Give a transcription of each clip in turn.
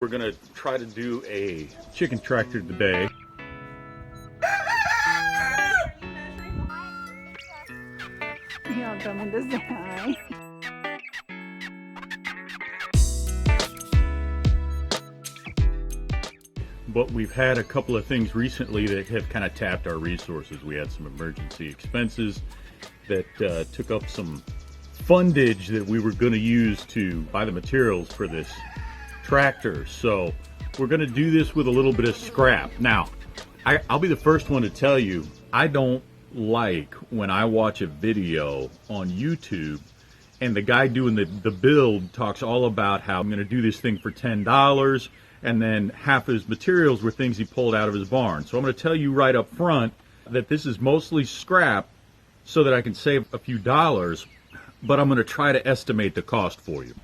We're gonna try to do a chicken tractor today. Y'all coming to say hi. But we've had a couple of things recently that have kind of tapped our resources. We had some emergency expenses that took up some fundage that we were going to use to buy the materials for this tractor. So we're going to do this with a little bit of scrap. Now, I'll be the first one to tell you, I don't like when I watch a video on YouTube and the guy doing the build talks all about how I'm going to do this thing for $10, and then half of his materials were things he pulled out of his barn. So I'm going to tell you right up front that this is mostly scrap so that I can save a few dollars, but I'm going to try to estimate the cost for you.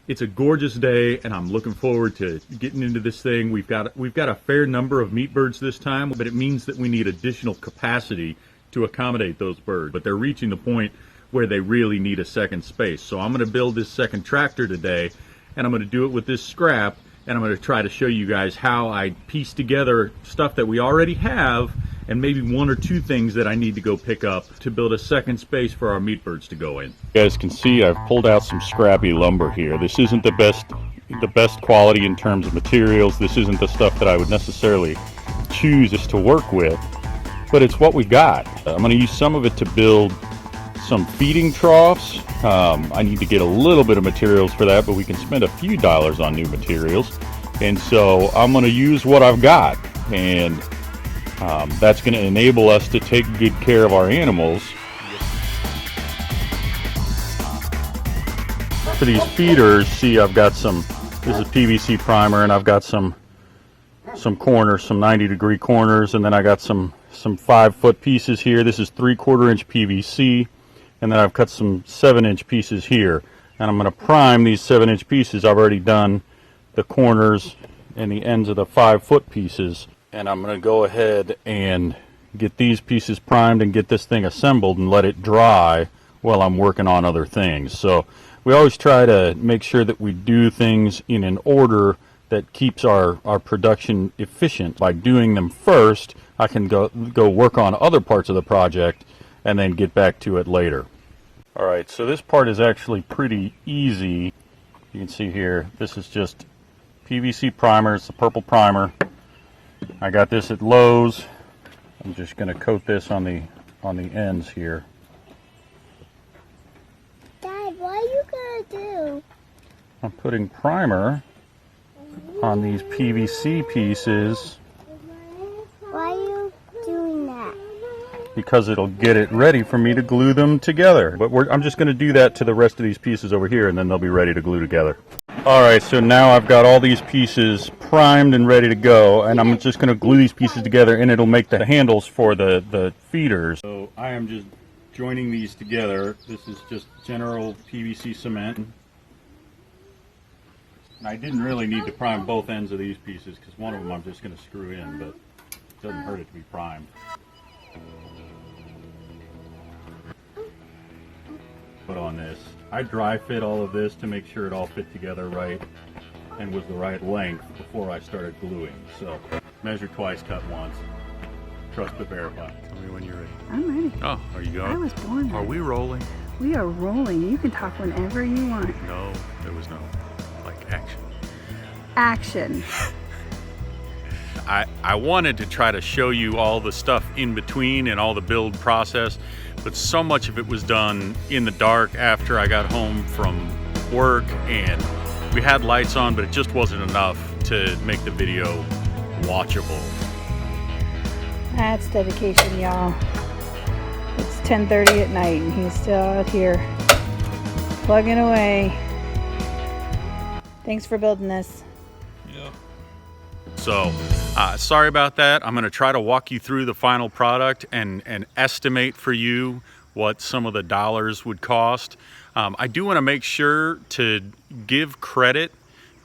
It's a gorgeous day, and I'm looking forward to getting into this thing. We've got a fair number of meat birds this time, but it means that we need additional capacity to accommodate those birds. But they're reaching the point where they really need a second space. So I'm going to build this second tractor today, and I'm going to do it with this scrap, and I'm going to try to show you guys how I piece together stuff that we already have and maybe one or two things that I need to go pick up to build a second space for our meat birds to go in. You guys can see I've pulled out some scrappy lumber here. This isn't the best quality in terms of materials. This isn't the stuff that I would necessarily choose us to work with, but it's what we got. I'm going to use some of it to build some feeding troughs. I need to get a little bit of materials for that, but we can spend a few dollars on new materials. And so I'm going to use what I've got, and that's going to enable us to take good care of our animals. For these feeders, see, I've got some, this is PVC primer, and I've got some corners, some 90-degree corners, and then I got some 5-foot pieces here. This is 3/4 inch PVC, and then I've cut some 7-inch pieces here, and I'm going to prime these 7-inch pieces. I've already done the corners and the ends of the 5-foot pieces, and I'm going to go ahead and get these pieces primed and get this thing assembled and let it dry while I'm working on other things. So we always try to make sure that we do things in an order that keeps our production efficient. By doing them first, I can go work on other parts of the project and then get back to it later. Alright, so this part is actually pretty easy. You can see here, this is just PVC primer. It's the purple primer. I got this at Lowe's. I'm just going to coat this on the ends here. Dad, what are you going to do? I'm putting primer on these PVC pieces. Why are you doing that? Because it'll get it ready for me to glue them together. But I'm just going to do that to the rest of these pieces over here, and then they'll be ready to glue together. Alright, so now I've got all these pieces primed and ready to go, and I'm just going to glue these pieces together, and it'll make the handles for the feeders. So I am just joining these together. This is just general PVC cement. And I didn't really need to prime both ends of these pieces, because one of them I'm just going to screw in, but it doesn't hurt it to be primed. Put on this. I dry fit all of this to make sure it all fit together right and was the right length before I started gluing. So measure twice, cut once. Trust but verify. Tell me when you're ready. I'm ready. Oh, are you going? I was born ready. Are we rolling? We are rolling. You can talk whenever you want. No, there was no action. Action. I wanted to try to show you all the stuff in between and all the build process, but so much of it was done in the dark after I got home from work, and we had lights on, but it just wasn't enough to make the video watchable. That's dedication, y'all. It's 10:30 at night and he's still out here plugging away. Thanks for building this. Yeah. So, sorry about that. I'm going to try to walk you through the final product and estimate for you what some of the dollars would cost. I do want to make sure to give credit,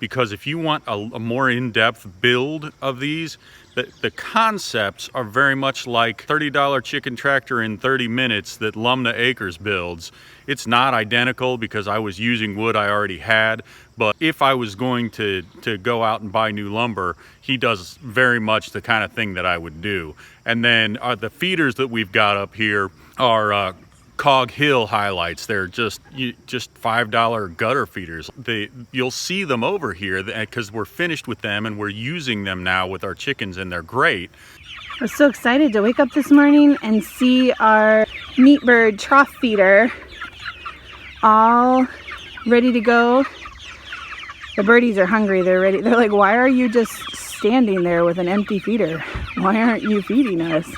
because if you want a more in-depth build of these, The concepts are very much like $30 chicken tractor in 30 minutes that Lumna Acres builds. It's not identical because I was using wood I already had, but if I was going to go out and buy new lumber, he does very much the kind of thing that I would do. And then the feeders that we've got up here are Cog Hill highlights. They're just $5 gutter feeders. You'll see them over here because we're finished with them and we're using them now with our chickens, and they're great. I was so excited to wake up this morning and see our meat bird trough feeder all ready to go. The birdies are hungry. They're ready. They're like, why are you just standing there with an empty feeder? Why aren't you feeding us?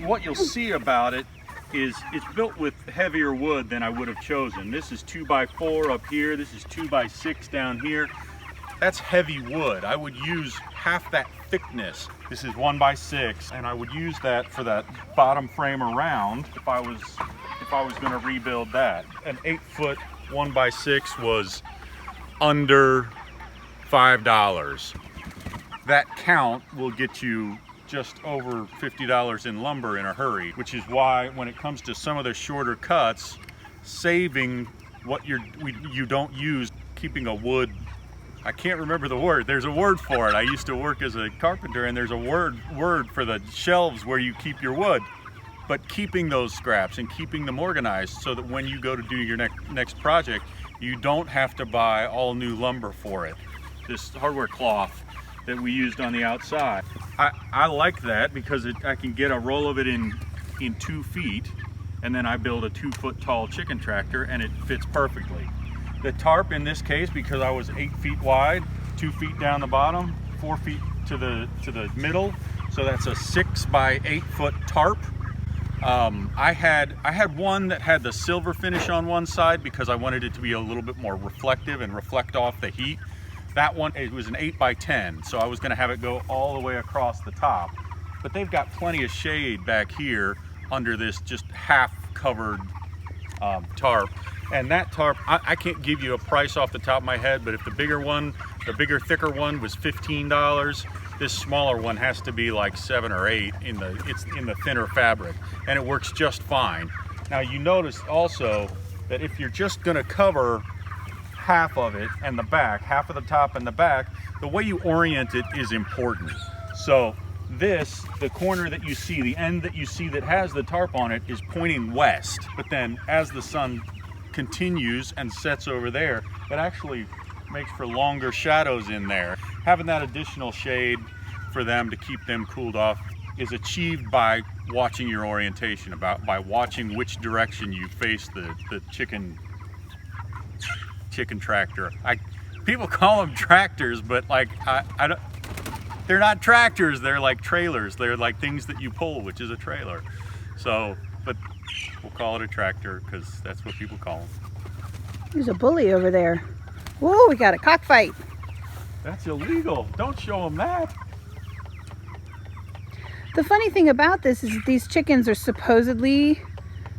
What you'll see about it is it's built with heavier wood than I would have chosen. This is 2x4 up here, this is 2x6 down here. That's heavy wood. I would use half that thickness. This is 1x6, and I would use that for that bottom frame around if I was going to rebuild that. An 8-foot 1x6 was under $5. That count will get you just over $50 in lumber in a hurry, which is why when it comes to some of the shorter cuts, saving what you don't use, keeping a wood, I can't remember the word, there's a word for it. I used to work as a carpenter, and there's a word for the shelves where you keep your wood, but keeping those scraps and keeping them organized so that when you go to do your next project, you don't have to buy all new lumber for it. This hardware cloth that we used on the outside, I like that because I can get a roll of it in 2 feet, and then I build a 2-foot tall chicken tractor and it fits perfectly. The tarp in this case, because I was 8 feet wide, 2 feet down the bottom, 4 feet to the middle, so that's a 6x8 foot tarp. I had one that had the silver finish on one side because I wanted it to be a little bit more reflective and reflect off the heat. That one, it was an 8x10, so I was going to have it go all the way across the top. But they've got plenty of shade back here under this just half covered tarp. And that tarp, I can't give you a price off the top of my head, but if the bigger, thicker one was $15, this smaller one has to be like 7 or 8 it's in the thinner fabric, and it works just fine. Now you notice also that if you're just going to cover half of it and the back, half of the top and the back, the way you orient it is important. So this, the corner that you see, the end that you see that has the tarp on it is pointing west, but then as the sun continues and sets over there, it actually makes for longer shadows in there. Having that additional shade for them to keep them cooled off is achieved by watching your orientation, by watching which direction you face the chicken tractor. People call them tractors, but like I don't, they're not tractors, they're like trailers. They're like things that you pull, which is a trailer. So, but we'll call it a tractor because that's what people call them. There's a bully over there. Whoa, we got a cockfight. That's illegal. Don't show them that. The funny thing about this is that these chickens are supposedly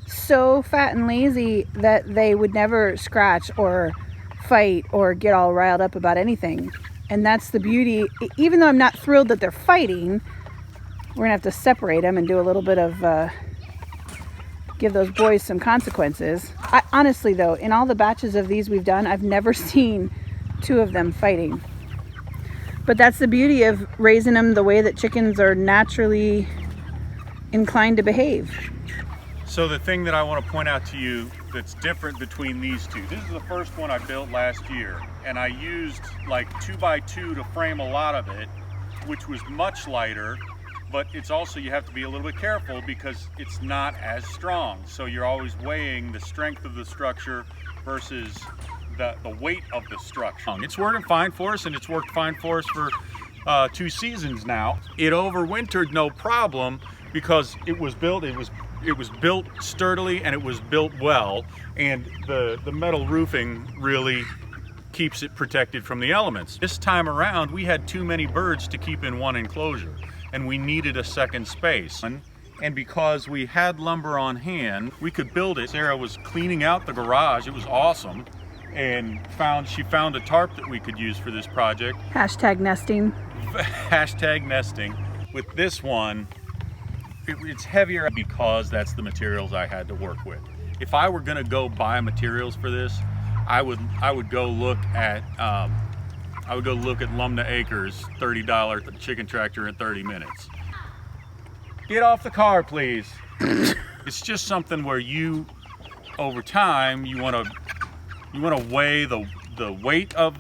so fat and lazy that they would never scratch or fight or get all riled up about anything. And that's the beauty. Even though I'm not thrilled that they're fighting, we're gonna have to separate them and do a little bit of give those boys some consequences. Honestly though, in all the batches of these we've done, I've never seen 2 of them fighting. But that's the beauty of raising them the way that chickens are naturally inclined to behave. So the thing that I want to point out to you that's different between these two, this is the first one I built last year, and I used like 2x2 to frame a lot of it, which was much lighter but it's also, you have to be a little bit careful because it's not as strong. So you're always weighing the strength of the structure versus the weight of the structure. It's working fine for us, and it's worked fine for us for 2 seasons now. It overwintered no problem because it was built sturdily, and it was built well, and the metal roofing really keeps it protected from the elements. This time around, we had too many birds to keep in one enclosure, and we needed a second space. And because we had lumber on hand, we could build it. Sarah was cleaning out the garage. It was awesome. And she found a tarp that we could use for this project. Hashtag nesting. Hashtag nesting. With this one, it's heavier because that's the materials I had to work with. If I were gonna go buy materials for this, I would go look at Lumna Acres $30 chicken tractor in 30 minutes. Get off the car, please. It's just something where you, over time, you want to weigh the weight of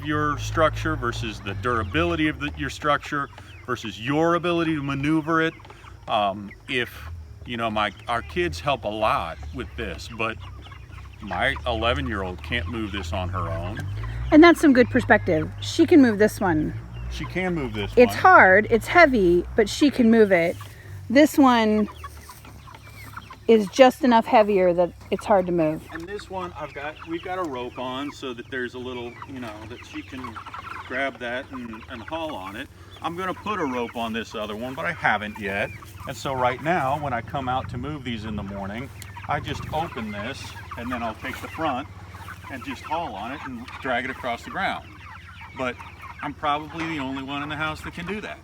your structure versus the durability of your structure versus your ability to maneuver it. If you know, our kids help a lot with this, but my 11-year-old can't move this on her own. And that's some good perspective. She can move this one. She can move this one. It's hard, it's heavy, but she can move it. This one is just enough heavier that it's hard to move. And this one, we've got a rope on so that there's a little, that she can grab that and haul on it. I'm gonna put a rope on this other one, but I haven't yet. And so right now, when I come out to move these in the morning, I just open this, and then I'll take the front and just haul on it and drag it across the ground. But I'm probably the only one in the house that can do that.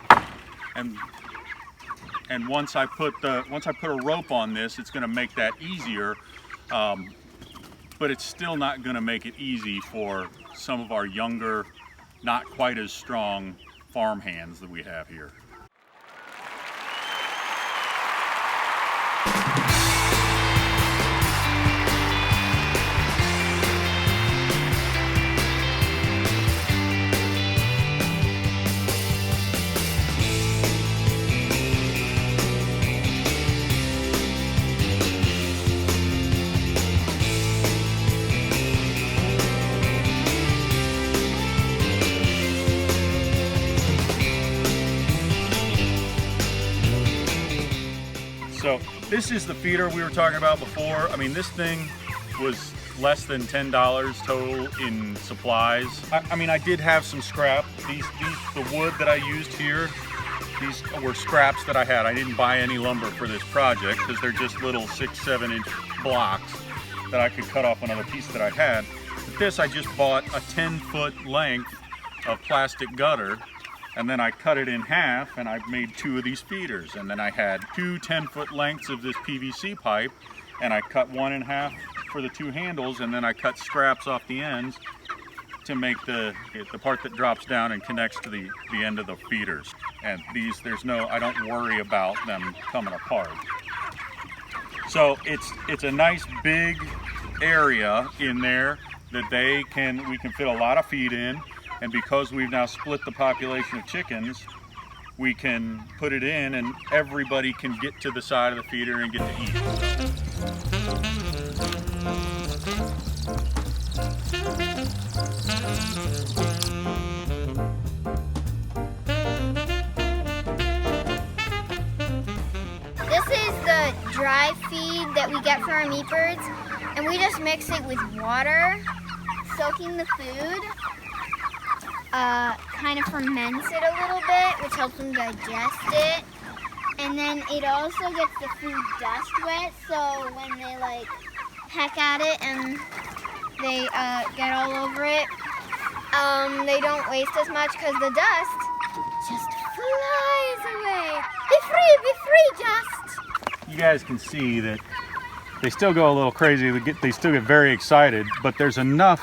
And once I put a rope on this, it's going to make that easier. But it's still not going to make it easy for some of our younger, not quite as strong farm hands that we have here. So this is the feeder we were talking about before. I mean, this thing was less than $10 total in supplies. I mean, I did have some scrap. The wood that I used here, these were scraps that I had. I didn't buy any lumber for this project because they're just little 6-7 inch blocks that I could cut off another piece that I had. But this, I just bought a 10-foot length of plastic gutter, and then I cut it in half, and I made 2 of these feeders. And then I had 2 10-foot lengths of this PVC pipe, and I cut one in half for the 2 handles, and then I cut scraps off the ends to make the part that drops down and connects to the end of the feeders. And these, I don't worry about them coming apart. So it's a nice big area in there that we can fit a lot of feed in. And because we've now split the population of chickens, we can put it in and everybody can get to the side of the feeder and get to eat. This is the dry feed that we get for our meat birds, and we just mix it with water, soaking the food. Kind of ferments it a little bit, which helps them digest it. And then it also gets the food dust wet, so when they like peck at it and they get all over it, they don't waste as much because the dust just flies away. Be free, dust! You guys can see that they still go a little crazy, they still get very excited, but there's enough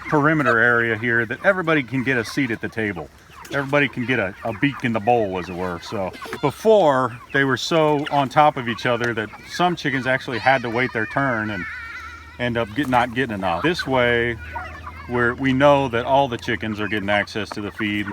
perimeter area here that everybody can get a seat at the table. Everybody can get a beak in the bowl, as it were. So before, they were so on top of each other that some chickens actually had to wait their turn and end up not getting enough. This way, we know that all the chickens are getting access to the feed.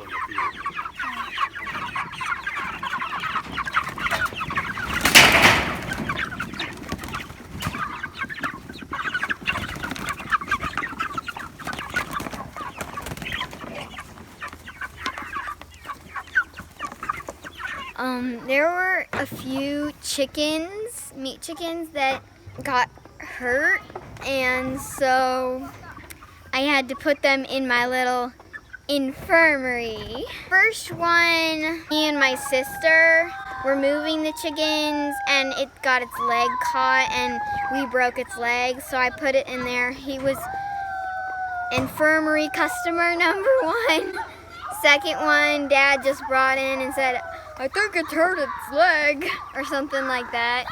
There were a few chickens, meat chickens, that got hurt, and so I had to put them in my little infirmary. First one, me and my sister were moving the chickens, and it got its leg caught, and we broke its leg, so I put it in there. He was infirmary customer number 1. Second one, Dad just brought in and said, I think it's hurt its leg, or something like that.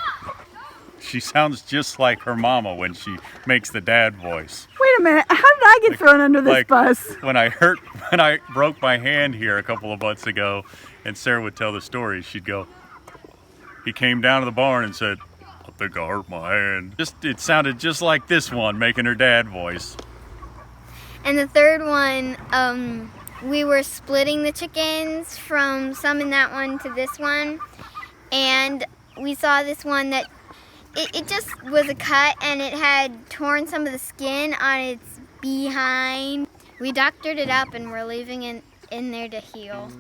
She sounds just like her mama when she makes the dad voice. Wait a minute, how did I get thrown under this Like, bus? When I broke my hand here a couple of months ago, and Sarah would tell the story, she'd go, he came down to the barn and said, I think I hurt my hand. It sounded just like this one, making her dad voice. And the third one, we were splitting the chickens from some in that one to this one, and we saw this one that it just was a cut, and it had torn some of the skin on its behind. We doctored it up, and we're leaving it in there to heal.